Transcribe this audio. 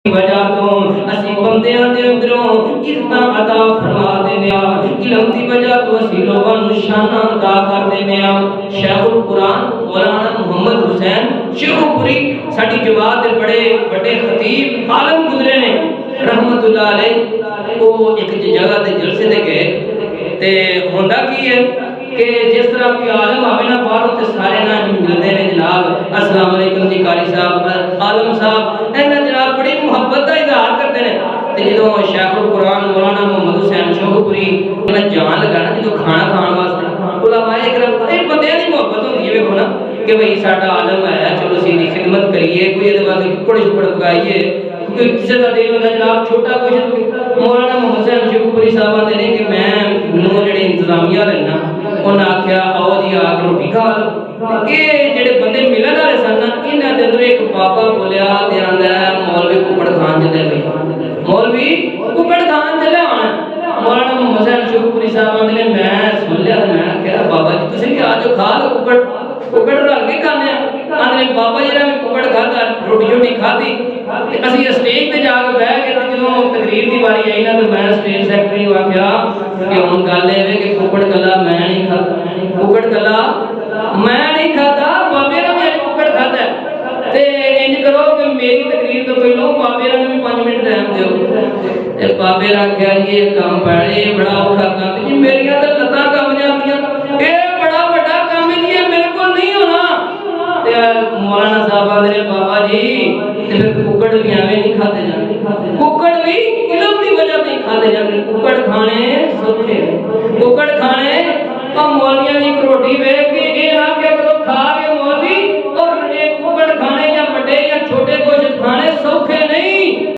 وجہ تو اسی بندیاں دے اندروں عزت عطا فرما دینے آ، علم دی وجہ تو اسی لوگوں نو شاناں عطا کر دینے آ۔ شیخ القرآن مولانا محمد حسین شیخو پوری ساڈی جماعت دے بڑے بڑے خطیب عالم گزرے نے رحمت اللہ علیہ۔ وہ ایک جگہ تے جلسے تے گئے تے ہوندا کی ہے کہ جس طرح کوئی عالم آوے نا باہروں تے سارے نا ملدے نے جناب السلام علیکم جی قاری صاحب عالم صاحب اینا جناب بڑی محبت دا اظہار کرتے ہیں تے جدوں شیخ القرآن مولانا محمد حسین شیخو پوری انہاں جان لگانا جدوں کھانا کھان واسطے علماء اکرام اے بندیاں دی محبت ہوندی ہے ویکھو نا کہ بھئی ساڈا عالم ہے چلو اسی دی خدمت کریے کوئی ادے واسطے ککڑ شکڑ پکائیے کیونکہ کسی کا دل ہوتا جناب چھوٹا کچھ مولانا محمد حسین شیخو پوری صاحب آتے ہیں کہ میں نو جڑے انتظامیہ رہنا انہاں آکھیا آؤ جی آ کے روٹی کھا لو کہ جڑے بندے ملن والے سن انہاں دے اندر ایک پاپا بولیا تے آندا ہے مولوی ککڑ کھان چلے بھائی مولوی ککڑ کھان چلے ہونا مولانا محمد حسین شیخو پوری صاحب آتے ہیں میں سن لیا میں کہا بابا جی تسی کہ آ جاؤ کھا لو ککڑ رل کے کھانے آندے بابا جی میں ککڑ کھادا روٹی کھادی تے اسی اسٹیج تے جا کے بیٹھ کے جدوں تقریر دی باری آئی نا تے میں اسٹیج سیکرٹری نوں آکھیا کہ ہن گل اے کہ ککڑ کلا میں نہیں کھادا ککڑ کلا میں نہیں کھادا بابے نے بھی ککڑ کھادا تے انج کرو کہ میری تقریر تو پہلو بابے نے بھی 5 منٹ ٹائم دیو تے بابے نے آکھیا یہ کام پڑے بڑا اوکھا کام جی میریاں تے لتاں کم جاندیاں اے بڑا بڑا کام ہے یہ میرے کول نہیں ہونا تے مولانا صاحب آندے بابا جی تے پھر ککڑ بھی ایویں نہیں کھادے جاندے ککڑ بھی علم دی وجہ تے کھادے جاندے ککڑ کھانے سوکھے ککڑ کھانے اور مولویاں دی روٹی ویکھ کے اے نہ کہ کرو کھا کے مولوی